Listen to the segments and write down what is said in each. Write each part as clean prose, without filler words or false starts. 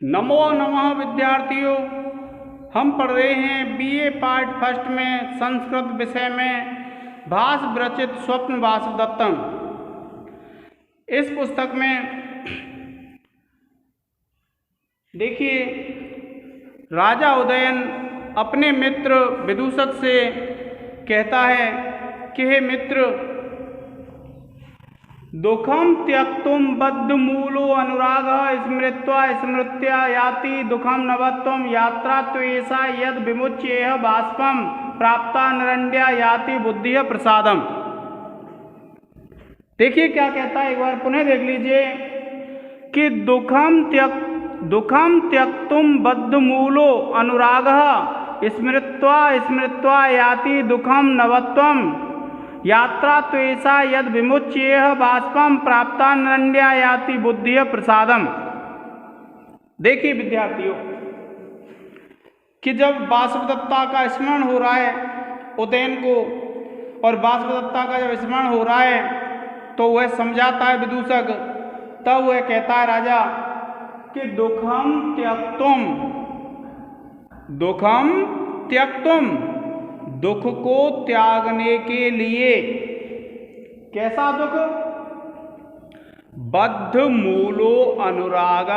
नमो नमः विद्यार्थियों। हम पढ़ रहे हैं बीए पार्ट फर्स्ट में संस्कृत विषय में भास विरचित स्वप्न वासुदत्तम। इस पुस्तक में देखिए, राजा उदयन अपने मित्र विदूषक से कहता है कि हे मित्र, दुखम त्यक्तुम बद्धमूलो अनुराग स्मृत्वा स्मृत्या याति दुखम नवत्वम यात्रा त्वेषा यद विमुच्येह बाष्पम प्राप्ता नरण्या याति बुद्धि प्रसादम। देखिए क्या कहता है, एक बार पुनः देख लीजिए कि दुखम त्यक्तुम बद्धमूलो अनुराग स्मृत्वा स्मृत्वा याति दुखम नवत्वम यात्रा त्वेषा यद विमुच्येह बाष्पम प्राप्ता नरण्या याति बुद्धि प्रसादम। देखिए विद्यार्थियों कि जब वासुदत्ता का स्मरण हो रहा है उदयन को, और वासुदत्ता का जब स्मरण हो रहा है तो वह समझाता है विदूषक, तब वह कहता है राजा कि दुखम त्यक्तुम, दुख को त्यागने के लिए। कैसा दुख? बद्ध मूलो अनुराग,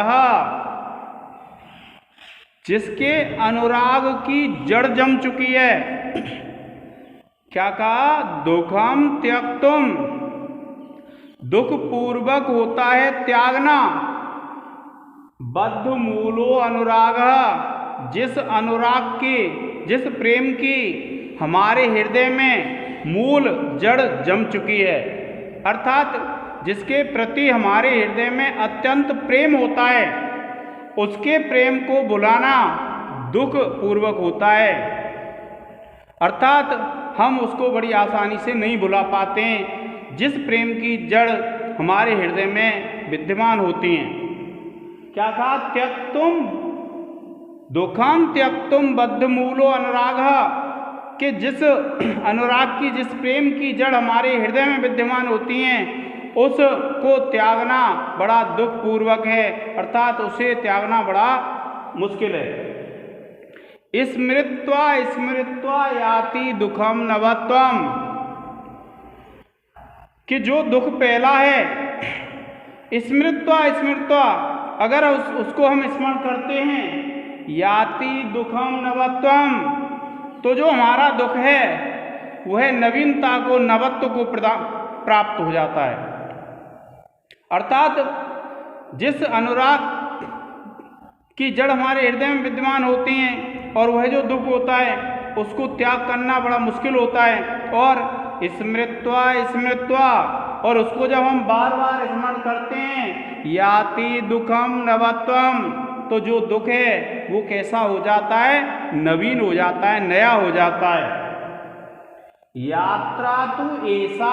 जिसके अनुराग की जड़ जम चुकी है। क्या कहा? दुखम त्यक्तुम, दुख पूर्वक होता है त्यागना। बद्ध मूलो अनुराग, जिस अनुराग की, जिस प्रेम की हमारे हृदय में मूल जड़ जम चुकी है, अर्थात जिसके प्रति हमारे हृदय में अत्यंत प्रेम होता है, उसके प्रेम को भुलाना दुख पूर्वक होता है। अर्थात हम उसको बड़ी आसानी से नहीं भुला पाते हैं, जिस प्रेम की जड़ हमारे हृदय में विद्यमान होती हैं। क्या कहा? त्यक्तुम, दुखम त्यक्तुम बद्धमूलो अनुराग, कि जिस अनुराग की, जिस प्रेम की जड़ हमारे हृदय में विद्यमान होती हैं, उसको त्यागना बड़ा दुख पूर्वक है, अर्थात उसे त्यागना बड़ा मुश्किल है। स्मृत्वा स्मृत्वा याति दुखम नवत्वम, कि जो दुख पहला है, स्मृत्वा स्मृत्वा, अगर उसको हम स्मरण करते हैं, याति दुखम नवत्वम, तो जो हमारा दुख है वह नवीनता को, नवत्व को प्राप्त हो जाता है। अर्थात जिस अनुराग की जड़ हमारे हृदय में विद्यमान होती हैं और वह जो दुख होता है उसको त्याग करना बड़ा मुश्किल होता है। और स्मृत्वा स्मृत्वा, और उसको जब हम बार बार स्मरण करते हैं, याति दुखम नवत्वम, तो जो दुख है वो कैसा हो जाता है? नवीन हो जाता है, नया हो जाता है। यात्रा तो ऐसा,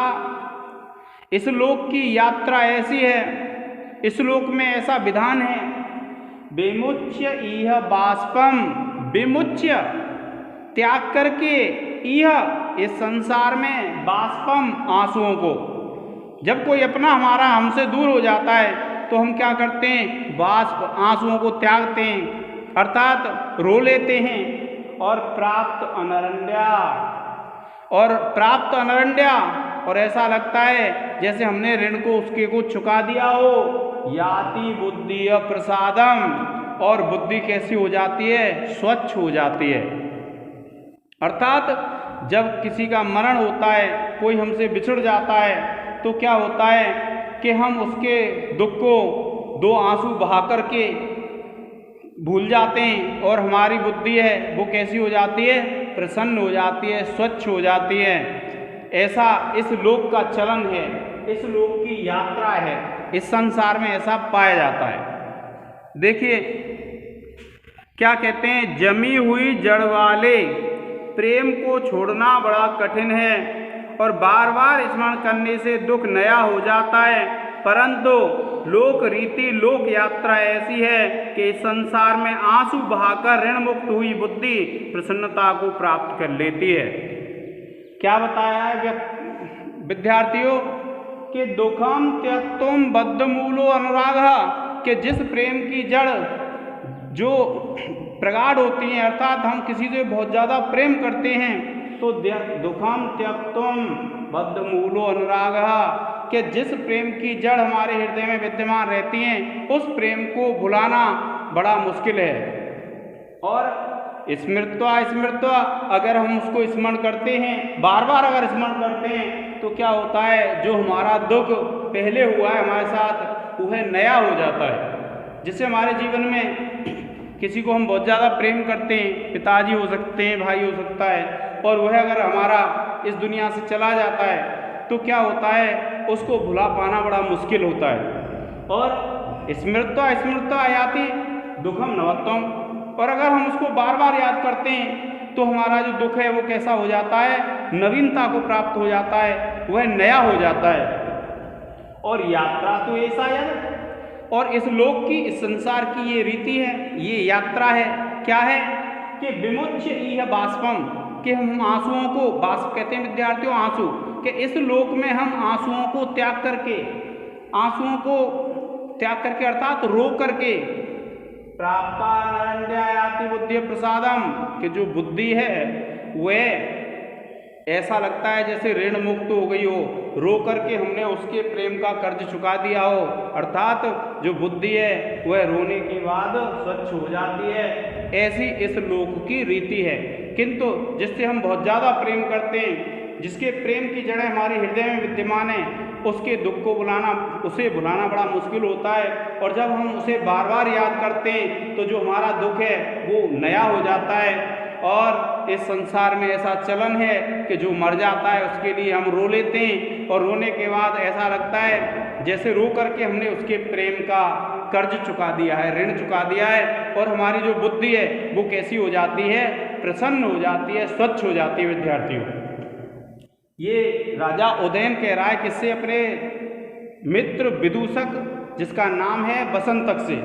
इस लोक की यात्रा ऐसी है, इस लोक में ऐसा विधान है, विमुच्य इह बाष्पम, विमुच्य त्याग करके, यह इस संसार में बाष्पम, आंसुओं को। जब कोई अपना हमारा हमसे दूर हो जाता है तो हम क्या करते हैं? बाष्प, आंसुओं को त्यागते हैं, अर्थात रो लेते हैं। और प्राप्त अनरण्या, और ऐसा लगता है जैसे हमने ऋण को, उसके को चुका दिया हो। याति बुद्धि प्रसादम, और बुद्धि कैसी हो जाती है? स्वच्छ हो जाती है। अर्थात जब किसी का मरण होता है, कोई हमसे बिछड़ जाता है, तो क्या होता है कि हम उसके दुख को दो आंसू बहा करके भूल जाते हैं, और हमारी बुद्धि है वो कैसी हो जाती है? प्रसन्न हो जाती है, स्वच्छ हो जाती है। ऐसा इस लोक का चलन है, इस लोक की यात्रा है, इस संसार में ऐसा पाया जाता है। देखिए क्या कहते हैं, जमी हुई जड़ वाले प्रेम को छोड़ना बड़ा कठिन है, और बार बार स्मरण करने से दुख नया हो जाता है। परंतु लोक रीति, लोक यात्रा ऐसी है कि इस संसार में आंसू बहाकर ऋण मुक्त हुई बुद्धि प्रसन्नता को प्राप्त कर लेती है। क्या बताया है विद्यार्थियों कि दुखम त्यक्तुम बद्धमूलो अनुराग, कि जिस प्रेम की जड़ जो प्रगाढ़ होती हैं, अर्थात हम किसी से बहुत ज़्यादा प्रेम करते हैं तो दुखम त्यक्तुम बद्धमूलो अनुरागः, कि जिस प्रेम की जड़ हमारे हृदय में विद्यमान रहती हैं उस प्रेम को भुलाना बड़ा मुश्किल है। और स्मृत्वा स्मृत्वा, अगर हम उसको स्मरण करते हैं, बार बार अगर स्मरण करते हैं तो क्या होता है, जो हमारा दुख पहले हुआ है हमारे साथ वह नया हो जाता है। जिससे हमारे जीवन में किसी को हम बहुत ज़्यादा प्रेम करते हैं, पिताजी हो सकते हैं, भाई हो सकता है, और वह अगर हमारा इस दुनिया से चला जाता है तो क्या होता है, उसको भुला पाना बड़ा मुश्किल होता है। और स्मृत्वा स्मृत्वा याति दुखम नवत्वम, और अगर हम उसको बार बार याद करते हैं तो हमारा जो दुख है वो कैसा हो जाता है, नवीनता को प्राप्त हो जाता है, वह नया हो जाता है। और यात्रा तो ऐसा है, और इस लोक की, इस संसार की ये रीति है, ये यात्रा है। क्या है कि विमुच्य इह बाष्पम, कि हम आंसुओं को, बाष्प कहते हैं विद्यार्थियों आंसू, कि इस लोक में हम आंसुओं को त्याग करके, आंसुओं को त्याग करके अर्थात रो करके, प्राप्ता नरंड्यायाति बुद्धि प्रसादम, कि जो बुद्धि है वह ऐसा लगता है जैसे ऋण मुक्त हो गई हो, रो करके हमने उसके प्रेम का कर्ज चुका दिया हो, अर्थात जो बुद्धि है वह रोने के बाद स्वच्छ हो जाती है। ऐसी इस लोक की रीति है। किंतु जिससे हम बहुत ज़्यादा प्रेम करते हैं, जिसके प्रेम की जड़ें हमारे हृदय में विद्यमान है, उसके दुख को भुलाना, उसे भुलाना बड़ा मुश्किल होता है। और जब हम उसे बार बार याद करते हैं तो जो हमारा दुख है वो नया हो जाता है। और इस संसार में ऐसा चलन है कि जो मर जाता है उसके लिए हम रो लेते हैं, और रोने के बाद ऐसा लगता है जैसे रो करके हमने उसके प्रेम का कर्ज चुका दिया है, ऋण चुका दिया है। और हमारी जो बुद्धि है वो कैसी हो जाती है, प्रसन्न हो जाती है, स्वच्छ हो जाती है। विद्यार्थियों, ये राजा उदयन कह रहा है किससे, अपने मित्र विदूषक जिसका नाम है बसंतक से।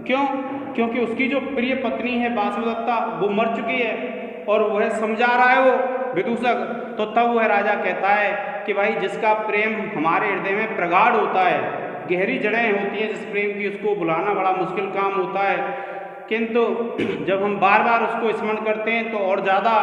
क्यों? क्योंकि उसकी जो प्रिय पत्नी है वासवदत्ता वो मर चुकी है और वह समझा रहा है वो विदूषक। तो तब वह राजा कहता है कि भाई जिसका प्रेम हमारे हृदय में प्रगाढ़ होता है, गहरी जड़ें होती हैं जिस प्रेम की, उसको भुलाना बड़ा मुश्किल काम होता है। किंतु जब हम बार बार उसको स्मरण करते हैं तो और ज़्यादा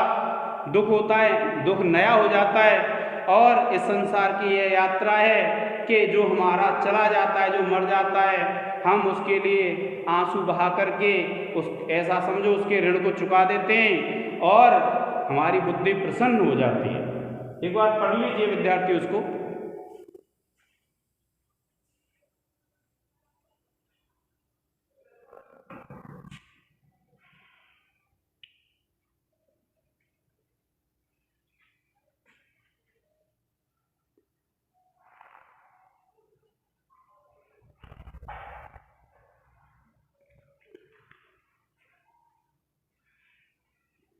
दुख होता है, दुख नया हो जाता है। और इस संसार की यह यात्रा है कि जो हमारा चला जाता है, जो मर जाता है, हम उसके लिए आंसू बहा करके उस, ऐसा समझो, उसके ऋण को चुका देते हैं और हमारी बुद्धि प्रसन्न हो जाती है। एक बार पढ़ लीजिए विद्यार्थी उसको।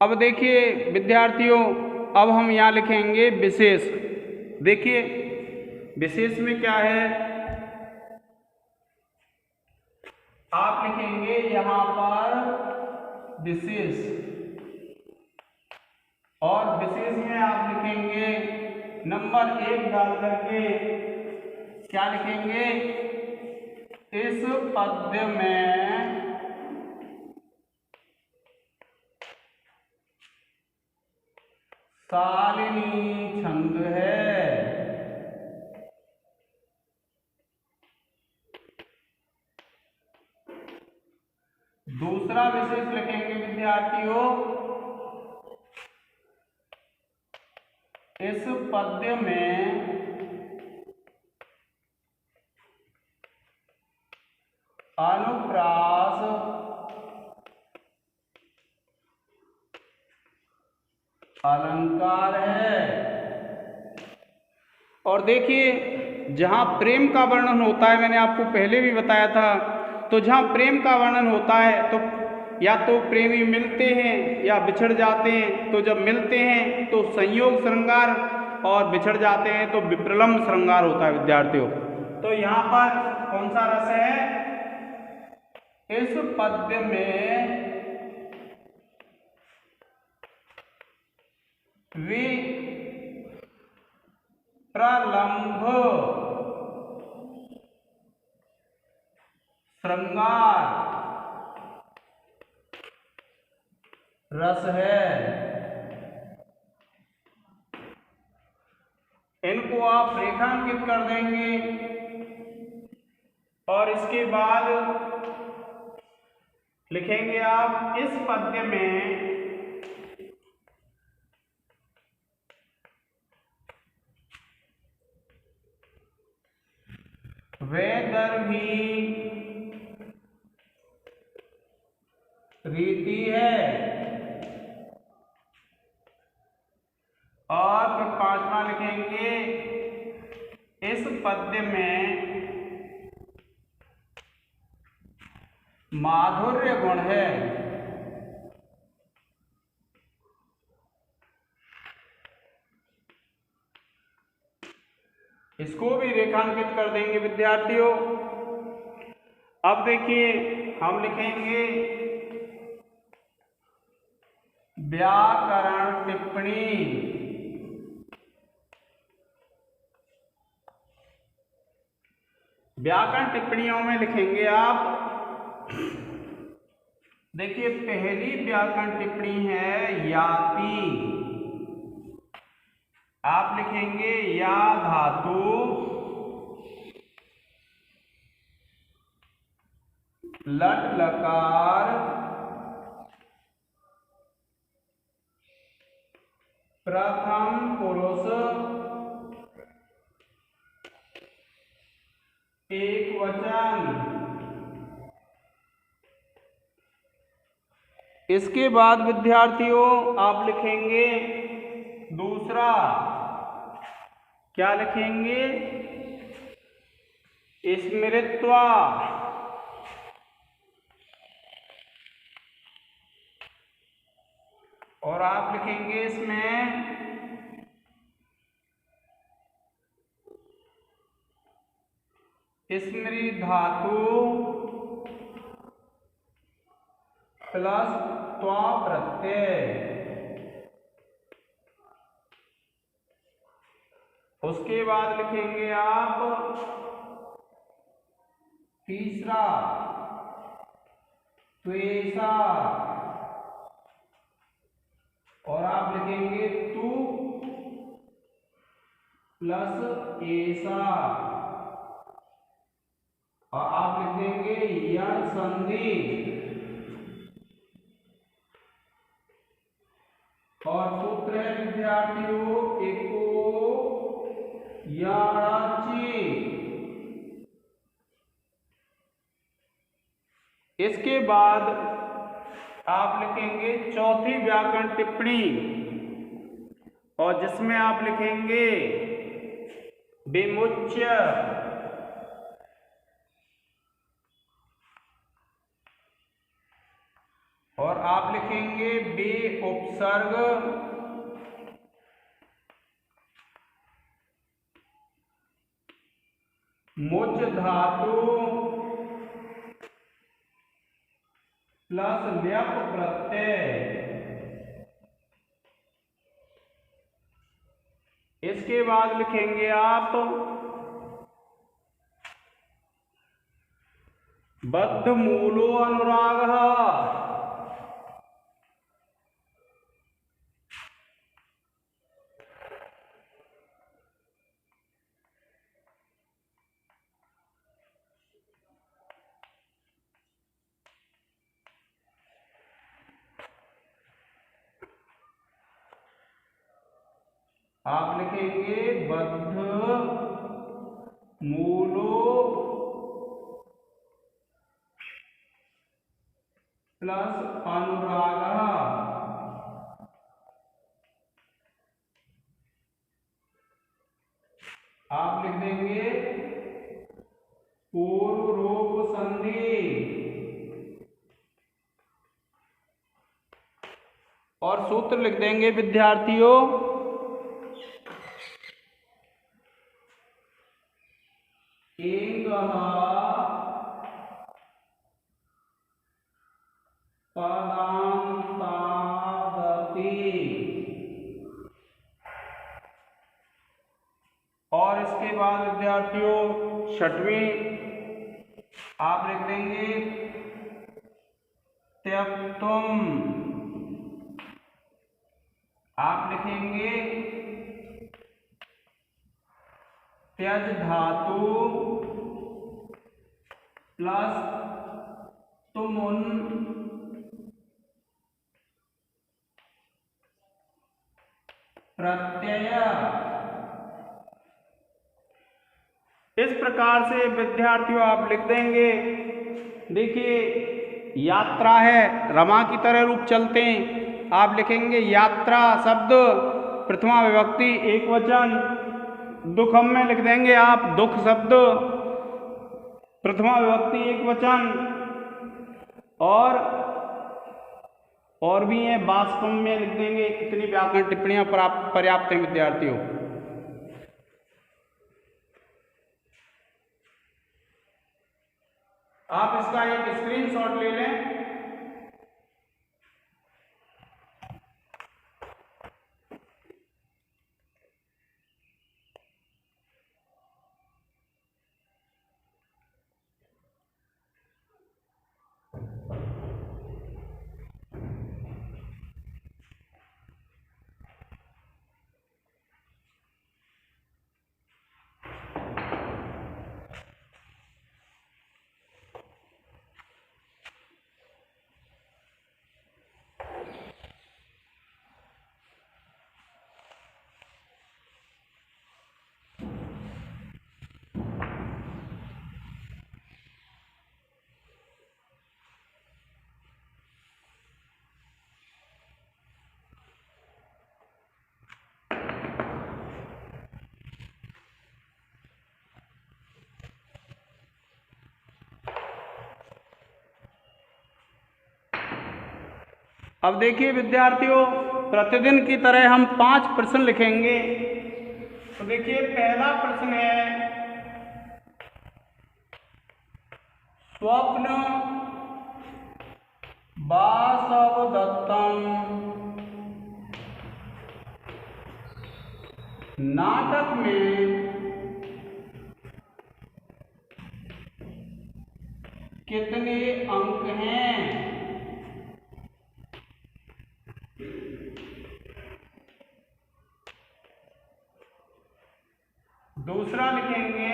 अब देखिए विद्यार्थियों, अब हम यहाँ लिखेंगे विशेष। देखिए विशेष में क्या है, आप लिखेंगे यहाँ पर विशेष, और विशेष में आप लिखेंगे नंबर 1 डाल करके क्या लिखेंगे, इस पद्य में शालिनी छंद है। दूसरा विशेष लिखेंगे विद्यार्थियों, इस पद्य में अनुप्रास अलंकार है। और देखिए जहाँ प्रेम का वर्णन होता है, मैंने आपको पहले भी बताया था, तो जहाँ प्रेम का वर्णन होता है तो या तो प्रेमी मिलते हैं या बिछड़ जाते हैं। तो जब मिलते हैं तो संयोग श्रृंगार, और बिछड़ जाते हैं तो विप्रलम्ब श्रृंगार होता है विद्यार्थियों। तो यहाँ पर कौन सा रस है, इस पद्य में विप्रलम्भ श्रृंगार रस है। इनको आप रेखांकित कर देंगे और इसके बाद लिखेंगे आप इस पद्य में वैदर्भी रीति है। और फिर पांचवा लिखेंगे इस पद्य में माधुर्य गुण है। इसको भी रेखांकित कर देंगे विद्यार्थियों। अब देखिए हम लिखेंगे व्याकरण टिप्पणी। व्याकरण टिप्पणियों में लिखेंगे आप, देखिए पहली व्याकरण टिप्पणी है याति। आप लिखेंगे या धातु लट लकार प्रथम पुरुष एक वचन। इसके बाद विद्यार्थियों आप लिखेंगे दूसरा, क्या लिखेंगे, स्मृत्वा। और आप लिखेंगे इसमें स्मृति धातु प्लस त्वा प्रत्यय। उसके बाद लिखेंगे आप तीसरा त्वेषा। और आप लिखेंगे तू प्लस ऐसा। और आप लिखेंगे यण संधि। और सूत्र है विद्यार्थियों एको याची। इसके बाद आप लिखेंगे चौथी व्याकरण टिप्पणी, और जिसमें आप लिखेंगे विमुच्य। और आप लिखेंगे बे उपसर्ग मुच धातु प्लस ल्यप प्रत्यय। इसके बाद लिखेंगे आप बद्ध मूलो अनुराग। आप लिखेंगे बद्ध मूलो प्लस अनुराग। आप लिख देंगे पूर्व रूप संधि। और सूत्र लिख देंगे विद्यार्थियों और इसके बाद विद्यार्थियों छठवीं आप लिख देंगे त्यक्तुम। आप लिखेंगे त्यज धातु प्लस तुमुन प्रत्यय। इस प्रकार से विद्यार्थियों आप लिख देंगे। देखिए यात्रा है, रमा की तरह रूप चलते हैं। आप लिखेंगे यात्रा शब्द प्रथमा विभक्ति एक वचन। दुखम में लिख देंगे आप दुख शब्द प्रथमा विभक्ति एक वचन। और भी है बाष्पम में लिख देंगे। इतनी व्याकरण टिप्पणियां पर्याप्त हैं विद्यार्थियों। आप इसका एक स्क्रीनशॉट ले लें। अब देखिए विद्यार्थियों, प्रतिदिन की तरह हम 5 प्रश्न लिखेंगे। तो देखिए पहला प्रश्न है, स्वप्न वासवदत्तम नाटक में कितने अंक हैं? दूसरा लिखेंगे,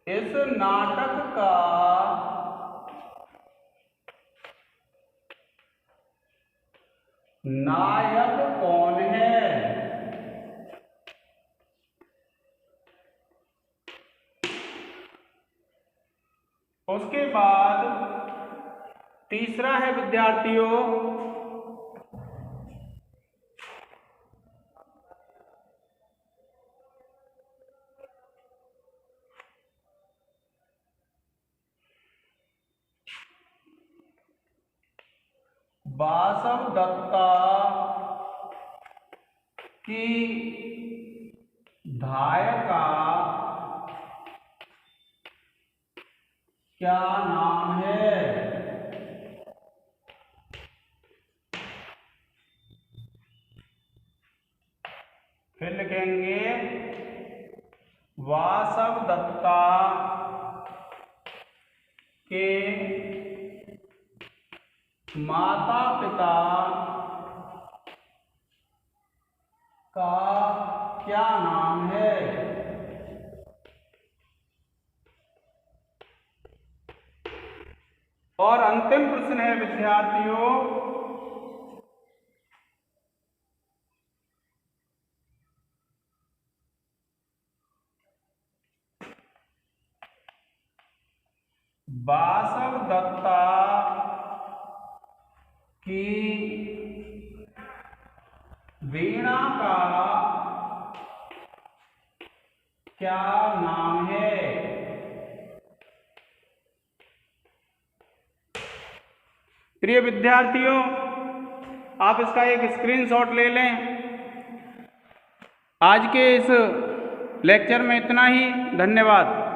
इस नाटक का नायक कौन है? उसके बाद तीसरा है विद्यार्थियों, वासवदत्ता की धाय का क्या नाम है? फिर लिखेंगे वासवदत्ता के माता पिता का क्या नाम है? और अंतिम प्रश्न है विद्यार्थियों, वासवदत्ता की वीणा का क्या नाम है? प्रिय विद्यार्थियों, आप इसका एक स्क्रीनशॉट ले लें। आज के इस लेक्चर में इतना ही। धन्यवाद।